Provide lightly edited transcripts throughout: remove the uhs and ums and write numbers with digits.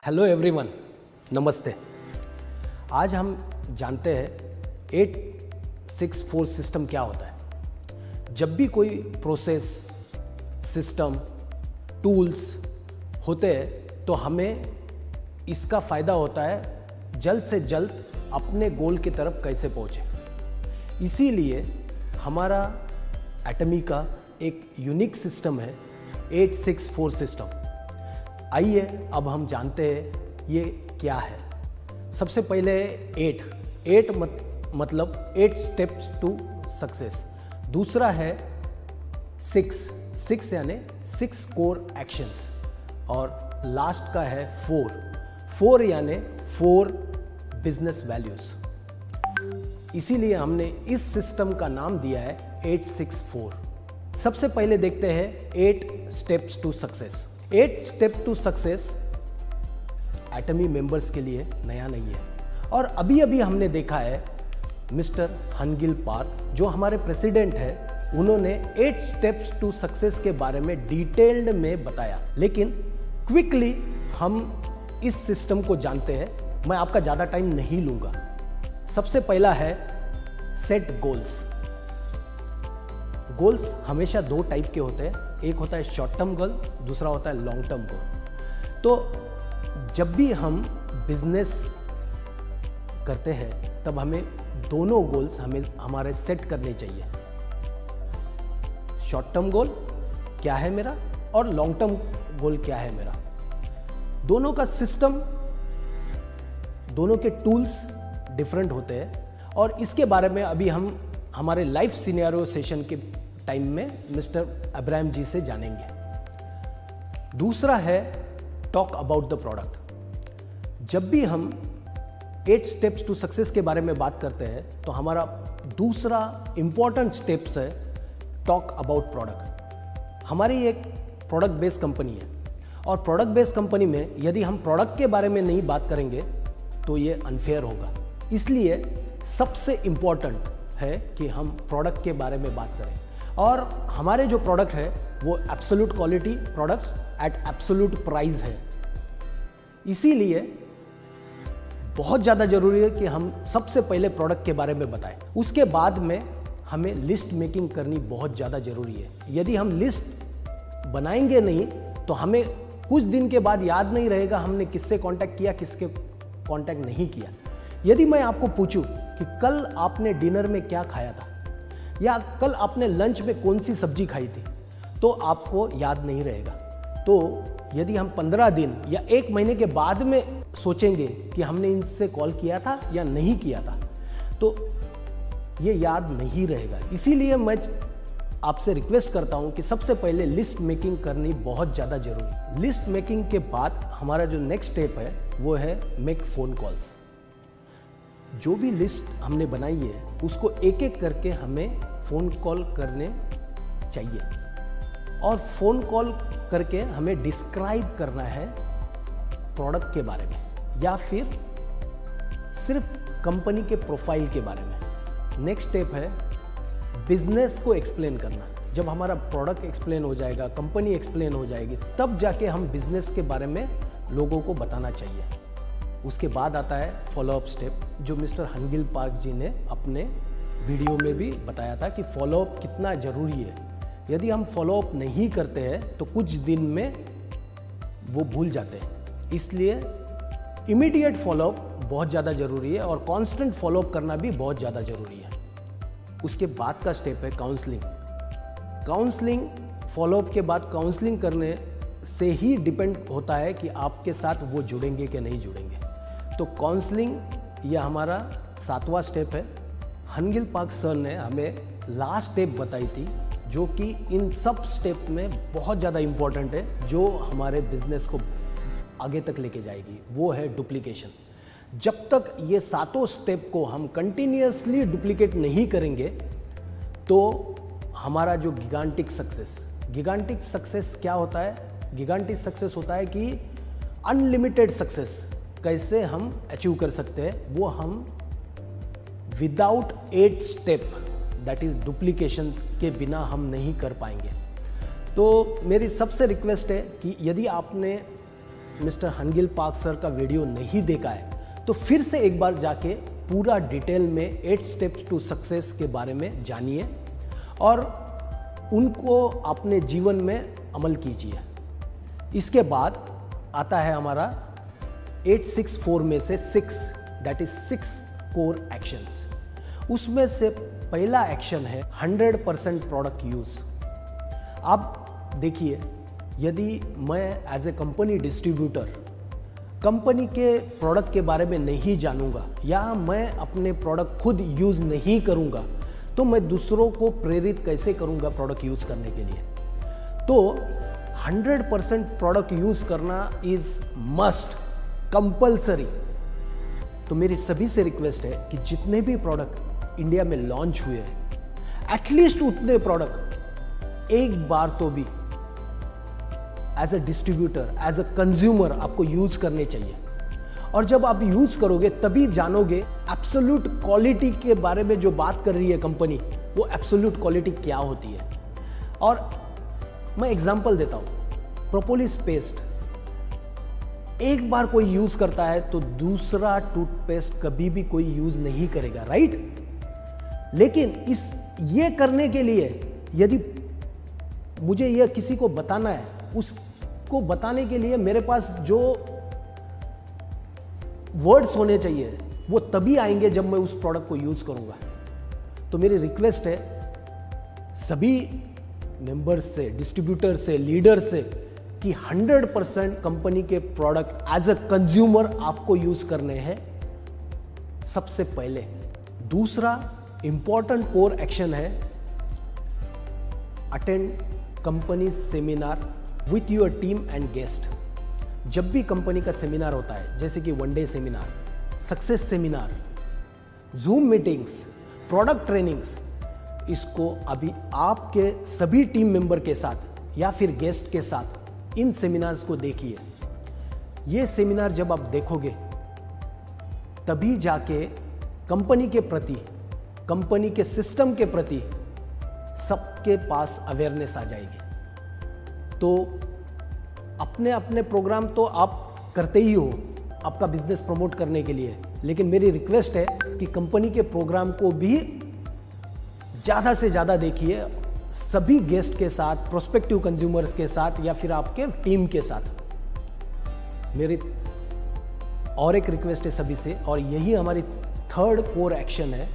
Hello everyone, नमस्ते। आज हम जानते हैं 864 सिस्टम क्या होता है। जब भी कोई प्रोसेस, सिस्टम, टूल्स होते हैं तो हमें इसका फ़ायदा होता है जल्द से जल्द अपने गोल की तरफ कैसे पहुँचे। इसीलिए हमारा एटमी का एक यूनिक सिस्टम है 864 सिस्टम। आइए अब हम जानते हैं ये क्या है। सबसे पहले 8 मतलब 8 स्टेप्स टू सक्सेस। दूसरा है 6 यानी 6 कोर एक्शंस। और लास्ट का है 4 यानी 4 बिजनेस वैल्यूज। इसीलिए हमने इस सिस्टम का नाम दिया है 864। सबसे पहले देखते हैं 8 steps to success. 8 step to success Atomy members के लिए नया नहीं है। और अभी अभी हमने देखा है मिस्टर हनगिल पार्क जो हमारे प्रेसिडेंट है, उन्होंने 8 स्टेप्स टू सक्सेस के बारे में डिटेल्ड में बताया। लेकिन क्विकली हम इस सिस्टम को जानते हैं। मैं आपका ज़्यादा टाइम नहीं लूँगा। सबसे पहला है सेट गोल्स। गोल्स हमेशा 2 टाइप के होते हैं। एक होता है शॉर्ट टर्म गोल, दूसरा होता है लॉन्ग टर्म गोल। तो जब भी हम बिजनेस करते हैं तब हमें दोनों गोल्स हमारे सेट करने चाहिए। शॉर्ट टर्म गोल क्या है मेरा और लॉन्ग टर्म गोल क्या है मेरा। दोनों का सिस्टम, दोनों के टूल्स डिफरेंट होते हैं और इसके बारे में अभी हम हमारे लाइफ सिनेरियो सेशन के टाइम में मिस्टर अब्राहम जी से जानेंगे। दूसरा है टॉक अबाउट द प्रोडक्ट। जब भी हम 8 स्टेप्स टू सक्सेस के बारे में बात करते हैं तो हमारा दूसरा इंपॉर्टेंट स्टेप्स है टॉक अबाउट प्रोडक्ट। हमारी एक प्रोडक्ट बेस्ड कंपनी है और प्रोडक्ट बेस्ड कंपनी में यदि हम प्रोडक्ट के बारे में नहीं बात करेंगे तो ये अनफेयर होगा। इसलिए सबसे इंपॉर्टेंट है कि हम प्रोडक्ट के बारे में बात करें। और हमारे जो प्रोडक्ट है वो absolute quality products at absolute price है। इसीलिए बहुत ज़्यादा ज़रूरी है कि हम सबसे पहले प्रोडक्ट के बारे में बताएं। उसके बाद में हमें लिस्ट मेकिंग करनी बहुत ज़्यादा ज़रूरी है। यदि हम लिस्ट बनाएंगे नहीं तो हमें कुछ दिन के बाद याद नहीं रहेगा हमने किससे कांटेक्ट किया, किसके कांटेक्ट नहीं किया। यदि मैं आपको पूछूं कि कल आपने डिनर में क्या खाया था या कल आपने लंच में कौन सी सब्जी खाई थी, तो आपको याद नहीं रहेगा। तो यदि हम 15 दिन या 1 महीने के बाद में सोचेंगे कि हमने इनसे कॉल किया था या नहीं किया था, तो ये याद नहीं रहेगा। इसीलिए मैं आपसे रिक्वेस्ट करता हूं कि सबसे पहले लिस्ट मेकिंग करनी बहुत ज़्यादा जरूरी है। लिस्ट मेकिंग के बाद हमारा जो नेक्स्ट स्टेप है वो है मेक फ़ोन कॉल्स। जो भी लिस्ट हमने बनाई है उसको एक एक करके हमें फ़ोन कॉल करने चाहिए और फ़ोन कॉल करके हमें डिस्क्राइब करना है प्रोडक्ट के बारे में या फिर सिर्फ कंपनी के प्रोफाइल के बारे में। नेक्स्ट स्टेप है बिजनेस को एक्सप्लेन करना। जब हमारा प्रोडक्ट एक्सप्लेन हो जाएगा, कंपनी एक्सप्लेन हो जाएगी, तब जाके हम बिजनेस के बारे में लोगों को बताना चाहिए। उसके बाद आता है फॉलोअप स्टेप, जो मिस्टर हनगिल पार्क जी ने अपने वीडियो में भी बताया था कि फॉलोअप कितना ज़रूरी है। यदि हम फॉलोअप नहीं करते हैं तो कुछ दिन में वो भूल जाते हैं। इसलिए इमीडिएट फॉलोअप बहुत ज़्यादा ज़रूरी है और कांस्टेंट फॉलोअप करना भी बहुत ज़्यादा ज़रूरी है। उसके बाद का स्टेप है काउंसलिंग। काउंसलिंग फॉलोअप के बाद काउंसलिंग करने से ही डिपेंड होता है कि आपके साथ वो जुड़ेंगे कि नहीं जुड़ेंगे। तो काउंसलिंग यह हमारा 7वां स्टेप है। हनगिल पार्क सर ने हमें लास्ट स्टेप बताई थी जो कि इन सब स्टेप में बहुत ज़्यादा इम्पोर्टेंट है, जो हमारे बिजनेस को आगे तक लेके जाएगी। वो है डुप्लीकेशन। जब तक ये 7 स्टेप को हम कंटिन्यूसली डुप्लीकेट नहीं करेंगे तो हमारा जो गिगांटिक सक्सेस क्या होता है? गिगांटिक सक्सेस होता है कि अनलिमिटेड सक्सेस कैसे हम अचीव कर सकते हैं, वो हम without 8 step that is duplications के बिना हम नहीं कर पाएंगे। तो मेरी सबसे रिक्वेस्ट है कि यदि आपने मिस्टर हनगिल पार्क सर का वीडियो नहीं देखा है तो फिर से एक बार जाके पूरा डिटेल में 8 स्टेप्स टू सक्सेस के बारे में जानिए और उनको अपने जीवन में अमल कीजिए। इसके बाद आता है हमारा 864 में से 6, दैट इज 6 कोर एक्शंस। उसमें से पहला एक्शन है 100% प्रोडक्ट यूज। आप देखिए, यदि मैं as a company distributor company के प्रोडक्ट के बारे में नहीं जानूंगा या मैं अपने प्रोडक्ट खुद यूज नहीं करूंगा तो मैं दूसरों को प्रेरित कैसे करूंगा प्रोडक्ट यूज करने के लिए। तो 100% प्रोडक्ट यूज करना इज मस्ट, कंपल्सरी। तो मेरी सभी से रिक्वेस्ट है कि जितने भी प्रोडक्ट इंडिया में लॉन्च हुए हैं एटलीस्ट उतने प्रोडक्ट एक बार तो भी as a distributor, as a consumer आपको यूज करने चाहिए। और जब आप यूज करोगे तभी जानोगे एब्सोल्यूट क्वालिटी के बारे में जो बात कर रही है कंपनी, वो एब्सोल्यूट क्वालिटी क्या होती है। और मैं एग्जांपल देता हूं, प्रोपोलिस पेस्ट एक बार कोई यूज करता है तो दूसरा टूथपेस्ट कभी भी कोई यूज नहीं करेगा, राइट। लेकिन ये करने के लिए यदि मुझे यह किसी को बताना है, उसको बताने के लिए मेरे पास जो वर्ड्स होने चाहिए वो तभी आएंगे जब मैं उस प्रोडक्ट को यूज करूंगा। तो मेरी रिक्वेस्ट है सभी मेंबर्स से, डिस्ट्रीब्यूटर से, लीडर से कि 100% कंपनी के प्रोडक्ट एज अ कंज्यूमर आपको यूज करने हैं सबसे पहले। दूसरा इंपॉर्टेंट कोर एक्शन है attend company seminar with your team and guest. जब भी कंपनी का सेमिनार होता है, जैसे कि 1 day seminar, success seminar, zoom meetings, product trainings, इसको अभी आपके सभी टीम मेंबर के साथ या फिर गेस्ट के साथ इन सेमिनार्स को देखिए। ये सेमिनार जब आप देखोगे तभी जाके कंपनी के प्रति, कंपनी के सिस्टम के प्रति सबके पास अवेयरनेस आ जाएगी। तो अपने अपने प्रोग्राम तो आप करते ही हो आपका बिजनेस प्रमोट करने के लिए, लेकिन मेरी रिक्वेस्ट है कि कंपनी के प्रोग्राम को भी ज़्यादा से ज़्यादा देखिए, सभी गेस्ट के साथ, प्रोस्पेक्टिव कंज्यूमर्स के साथ या फिर आपके टीम के साथ। मेरी और एक रिक्वेस्ट है सभी से, और यही हमारी 3rd कोर एक्शन है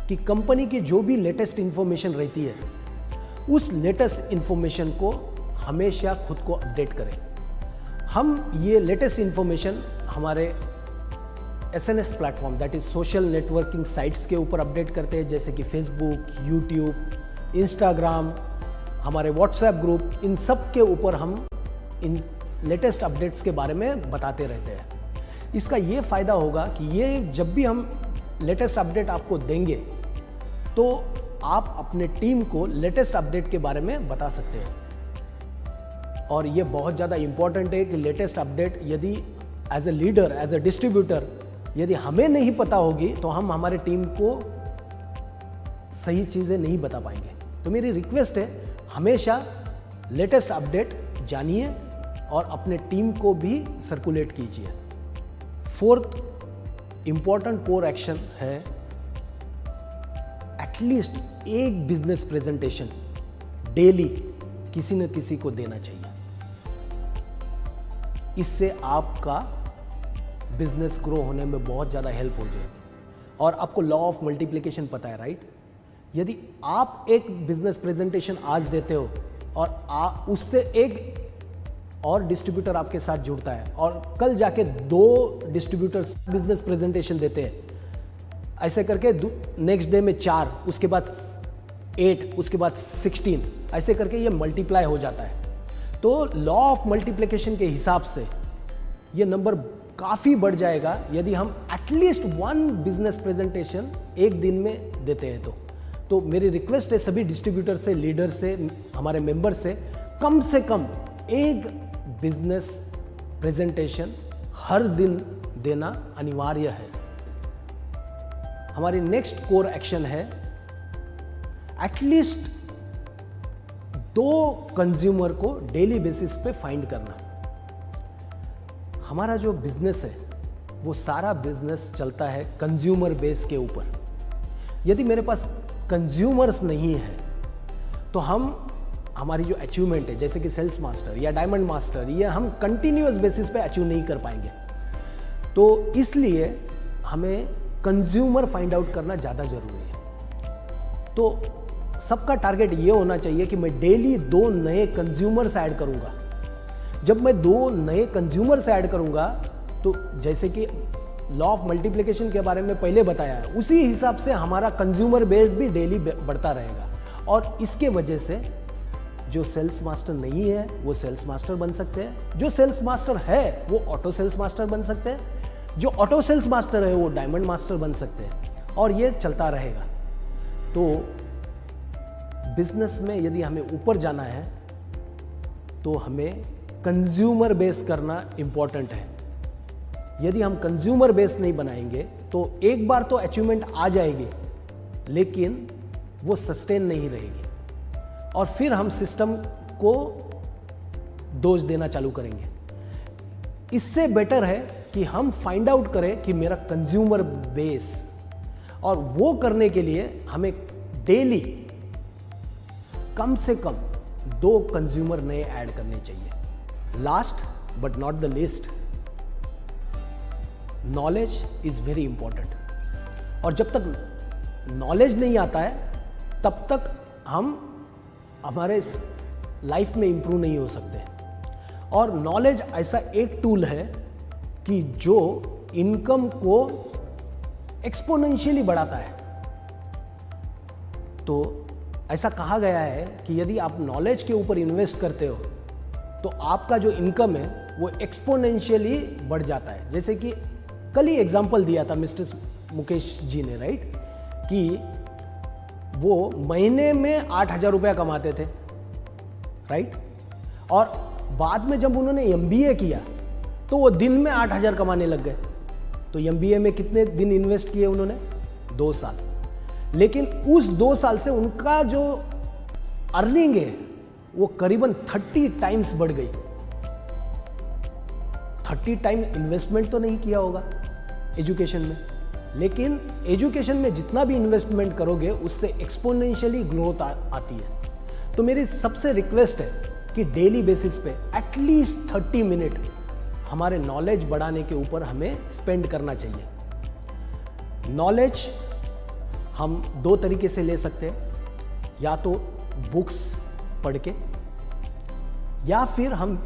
कि कंपनी की जो भी लेटेस्ट इंफॉर्मेशन रहती है उस लेटेस्ट इंफॉर्मेशन को हमेशा खुद को अपडेट करें। हम ये लेटेस्ट इंफॉर्मेशन हमारे SNS platform, that is social networking sites के ऊपर अपडेट करते हैं, जैसे कि फेसबुक, यूट्यूब, इंस्टाग्राम, हमारे व्हाट्सएप ग्रुप, इन सब के ऊपर हम इन लेटेस्ट अपडेट्स के बारे में बताते रहते हैं। इसका ये फ़ायदा होगा कि ये जब भी हम लेटेस्ट अपडेट आपको देंगे तो आप अपने टीम को लेटेस्ट अपडेट के बारे में बता सकते हैं। और ये बहुत ज़्यादा इम्पॉर्टेंट है कि लेटेस्ट अपडेट यदि as a leader, as a distributor यदि हमें नहीं पता होगी तो हम हमारे टीम को सही चीज़ें नहीं बता पाएंगे। तो मेरी रिक्वेस्ट है हमेशा लेटेस्ट अपडेट जानिए और अपने टीम को भी सर्कुलेट कीजिए। 4th इंपॉर्टेंट कोर एक्शन है एटलीस्ट एक बिजनेस प्रेजेंटेशन डेली किसी न किसी को देना चाहिए। इससे आपका बिजनेस ग्रो होने में बहुत ज़्यादा हेल्प हो जाएगी। और आपको लॉ ऑफ मल्टीप्लिकेशन पता है, राइट। यदि आप एक बिजनेस प्रेजेंटेशन आज देते हो और उससे एक और डिस्ट्रीब्यूटर आपके साथ जुड़ता है और कल जाके 2 डिस्ट्रीब्यूटर्स बिजनेस प्रेजेंटेशन देते हैं, ऐसे करके नेक्स्ट डे में 4, उसके बाद 8, उसके बाद 16, ऐसे करके ये मल्टीप्लाई हो जाता है। तो लॉ ऑफ मल्टीप्लिकेशन के हिसाब से ये नंबर काफ़ी बढ़ जाएगा यदि हम एटलीस्ट 1 बिजनेस प्रेजेंटेशन एक दिन में देते हैं। तो मेरी रिक्वेस्ट है सभी डिस्ट्रीब्यूटर से, लीडर से, हमारे मेंबर से कम एक बिजनेस प्रेजेंटेशन हर दिन देना अनिवार्य है। हमारी नेक्स्ट कोर एक्शन है एटलीस्ट 2 कंज्यूमर को डेली बेसिस पे फाइंड करना। हमारा जो बिजनेस है वो सारा बिजनेस चलता है कंज्यूमर बेस के ऊपर। यदि मेरे पास कंज्यूमर्स नहीं है तो हमारी जो अचीवमेंट है जैसे कि सेल्स मास्टर या डायमंड मास्टर, ये हम कंटिन्यूअस बेसिस पे अचीव नहीं कर पाएंगे। तो इसलिए हमें कंज्यूमर फाइंड आउट करना ज़्यादा ज़रूरी है। तो सबका टारगेट ये होना चाहिए कि मैं डेली 2 नए कंज्यूमर्स ऐड करूँगा। जब मैं 2 नए कंज्यूमर्स ऐड करूँगा तो जैसे कि लॉ ऑफ मल्टीप्लिकेशन के बारे में पहले बताया है, उसी हिसाब से हमारा कंज्यूमर बेस भी डेली बढ़ता रहेगा। और इसके वजह से जो सेल्स मास्टर नहीं है वो सेल्स मास्टर बन सकते हैं, जो सेल्स मास्टर है वो ऑटो सेल्स मास्टर बन सकते हैं, जो ऑटो सेल्स मास्टर है वो डायमंड मास्टर बन सकते हैं, और ये चलता रहेगा। तो बिजनेस में यदि हमें ऊपर जाना है तो हमें कंज्यूमर बेस करना इंपॉर्टेंट है। यदि हम कंज्यूमर बेस नहीं बनाएंगे तो एक बार तो अचीवमेंट आ जाएगी लेकिन वो सस्टेन नहीं रहेगी, और फिर हम सिस्टम को दोष देना चालू करेंगे। इससे बेटर है कि हम फाइंड आउट करें कि मेरा कंज्यूमर बेस, और वो करने के लिए हमें डेली कम से कम 2 कंज्यूमर नए ऐड करने चाहिए। Last but not the least, knowledge is very important. और जब तक नॉलेज नहीं आता है तब तक हम हमारे लाइफ में इंप्रूव नहीं हो सकते। और नॉलेज ऐसा एक टूल है कि जो इनकम को एक्सपोनेंशियली बढ़ाता है। तो ऐसा कहा गया है कि यदि आप नॉलेज के ऊपर इन्वेस्ट करते हो तो आपका जो इनकम है वो एक्सपोनेंशियली बढ़ जाता है। जैसे कि कल ही एग्जांपल दिया था मिस्टर मुकेश जी ने, राइट, कि वो महीने में 8,000 रुपया कमाते थे, राइट, और बाद में जब उन्होंने MBA किया तो वो दिन में 8,000 कमाने लग गए। तो MBA में कितने दिन इन्वेस्ट किए उन्होंने? 2 साल। लेकिन उस 2 साल से उनका जो अर्निंग है वो करीबन 30 टाइम्स बढ़ गई। 30 टाइम इन्वेस्टमेंट तो नहीं किया होगा एजुकेशन में, लेकिन एजुकेशन में जितना भी इन्वेस्टमेंट करोगे उससे एक्सपोनेंशियली ग्रोथ आती है। तो मेरी सबसे रिक्वेस्ट है कि डेली बेसिस पे एटलीस्ट 30 मिनट हमारे नॉलेज बढ़ाने के ऊपर हमें स्पेंड करना चाहिए। नॉलेज हम 2 तरीके से ले सकते हैं, या तो बुक्स पढ़ के, या फिर हम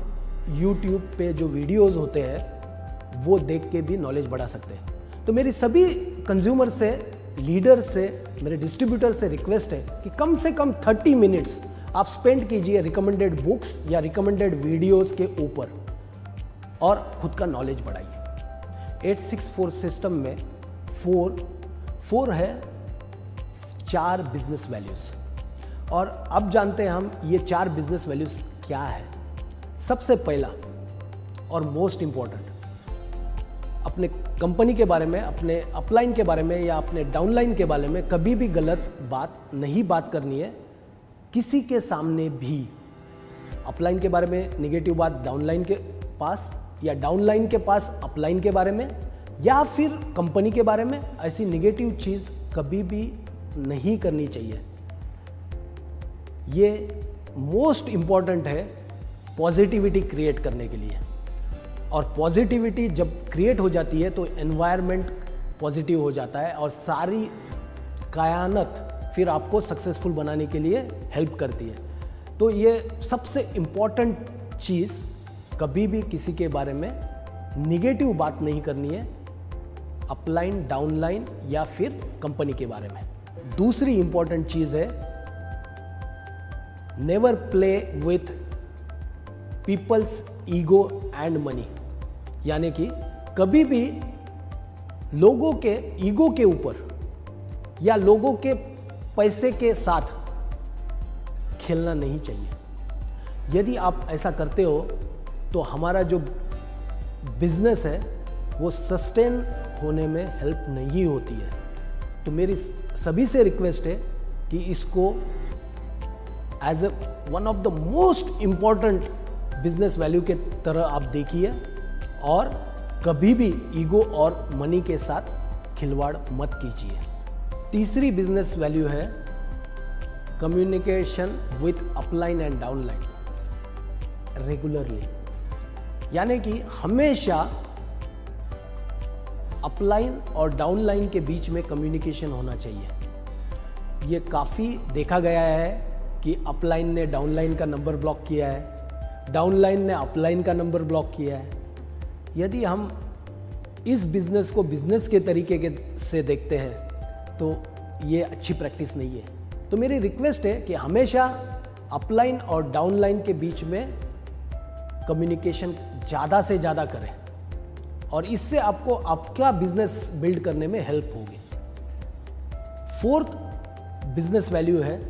YouTube पे जो वीडियोस होते हैं वो देख के भी नॉलेज बढ़ा सकते हैं। तो मेरी सभी कंज्यूमर से, लीडर से, मेरे डिस्ट्रीब्यूटर से रिक्वेस्ट है कि कम से कम 30 मिनट्स आप स्पेंड कीजिए रिकमेंडेड बुक्स या रिकमेंडेड वीडियोस के ऊपर, और खुद का नॉलेज बढ़ाइए। 864 सिस्टम में 4 है 4 बिजनेस वैल्यूज। और अब जानते हैं हम ये 4 बिजनेस वैल्यूज क्या है। सबसे पहला और मोस्ट इंपॉर्टेंट, अपने कंपनी के बारे में, अपने अपलाइन के बारे में या अपने डाउनलाइन के बारे में कभी भी गलत बात करनी है किसी के सामने भी। अपलाइन के बारे में नेगेटिव बात डाउनलाइन के पास, या डाउनलाइन के पास अपलाइन के बारे में, या फिर कंपनी के बारे में ऐसी नेगेटिव चीज़ कभी भी नहीं करनी चाहिए। ये मोस्ट इंपॉर्टेंट है पॉजिटिविटी क्रिएट करने के लिए। और पॉजिटिविटी जब क्रिएट हो जाती है तो एनवायरनमेंट पॉजिटिव हो जाता है, और सारी कायनात फिर आपको सक्सेसफुल बनाने के लिए हेल्प करती है। तो ये सबसे इम्पॉर्टेंट चीज़, कभी भी किसी के बारे में निगेटिव बात नहीं करनी है, अपलाइन, डाउनलाइन या फिर कंपनी के बारे में। दूसरी इंपॉर्टेंट चीज़ है never play with peoples ego and money, यानी कि कभी भी लोगों के ईगो के ऊपर या लोगों के पैसे के साथ खेलना नहीं चाहिए। यदि आप ऐसा करते हो तो हमारा जो बिजनेस है वो सस्टेन होने में हेल्प नहीं होती है। तो मेरी सभी से रिक्वेस्ट है कि इसको as a one of the most important business value के तरह आप देखिए और कभी भी ईगो और मनी के साथ खिलवाड़ मत कीजिए। तीसरी बिजनेस वैल्यू है communication with upline and downline regularly, यानी कि हमेशा अपलाइन और डाउनलाइन के बीच में कम्युनिकेशन होना चाहिए। ये काफ़ी देखा गया है कि अपलाइन ने डाउनलाइन का नंबर ब्लॉक किया है, डाउनलाइन ने अपलाइन का नंबर ब्लॉक किया है। यदि हम इस बिज़नेस को बिज़नेस के तरीके से देखते हैं तो ये अच्छी प्रैक्टिस नहीं है। तो मेरी रिक्वेस्ट है कि हमेशा अपलाइन और डाउनलाइन के बीच में कम्युनिकेशन ज़्यादा से ज़्यादा करें और इससे आपको आपका बिजनेस बिल्ड करने में हेल्प होगी। फोर्थ बिजनेस वैल्यू है,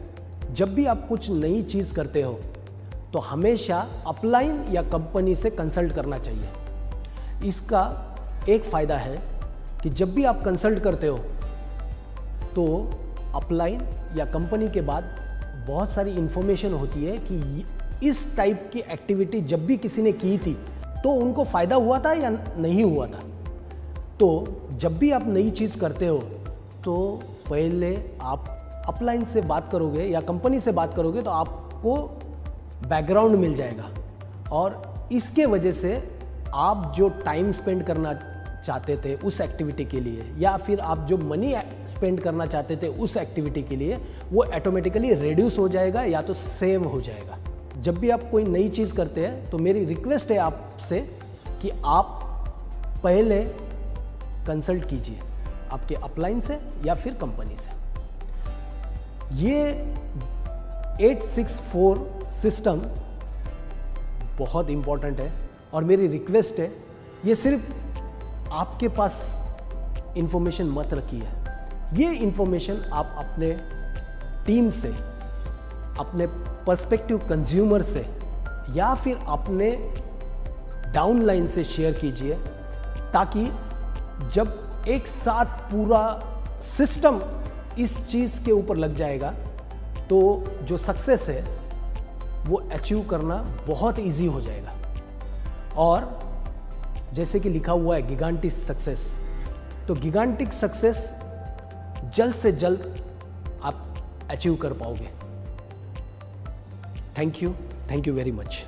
जब भी आप कुछ नई चीज़ करते हो तो हमेशा अपलाइन या कंपनी से कंसल्ट करना चाहिए। इसका एक फ़ायदा है कि जब भी आप कंसल्ट करते हो तो अपलाइन या कंपनी के बाद बहुत सारी इंफॉर्मेशन होती है कि इस टाइप की एक्टिविटी जब भी किसी ने की थी तो उनको फ़ायदा हुआ था या नहीं हुआ था। तो जब भी आप नई चीज़ करते हो तो पहले आप अपलाइन से बात करोगे या कंपनी से बात करोगे तो आपको बैकग्राउंड मिल जाएगा और इसके वजह से आप जो टाइम स्पेंड करना चाहते थे उस एक्टिविटी के लिए या फिर आप जो मनी स्पेंड करना चाहते थे उस एक्टिविटी के लिए वो ऑटोमेटिकली रिड्यूस हो जाएगा या तो सेम हो जाएगा। जब भी आप कोई नई चीज़ करते हैं तो मेरी रिक्वेस्ट है आपसे कि आप पहले कंसल्ट कीजिए आपके अपलाइन से या फिर कंपनी से। ये 864 सिस्टम बहुत इम्पॉर्टेंट है और मेरी रिक्वेस्ट है ये सिर्फ आपके पास इंफॉर्मेशन मत रखिए, ये इंफॉर्मेशन आप अपने टीम से, अपने पर्सपेक्टिव कंज्यूमर से या फिर अपने डाउनलाइन से शेयर कीजिए ताकि जब एक साथ पूरा सिस्टम इस चीज़ के ऊपर लग जाएगा तो जो सक्सेस है वो अचीव करना बहुत इजी हो जाएगा। और जैसे कि लिखा हुआ है गिगांटिक सक्सेस, तो गिगांटिक सक्सेस जल्द से जल्द आप अचीव कर पाओगे। Thank you very much.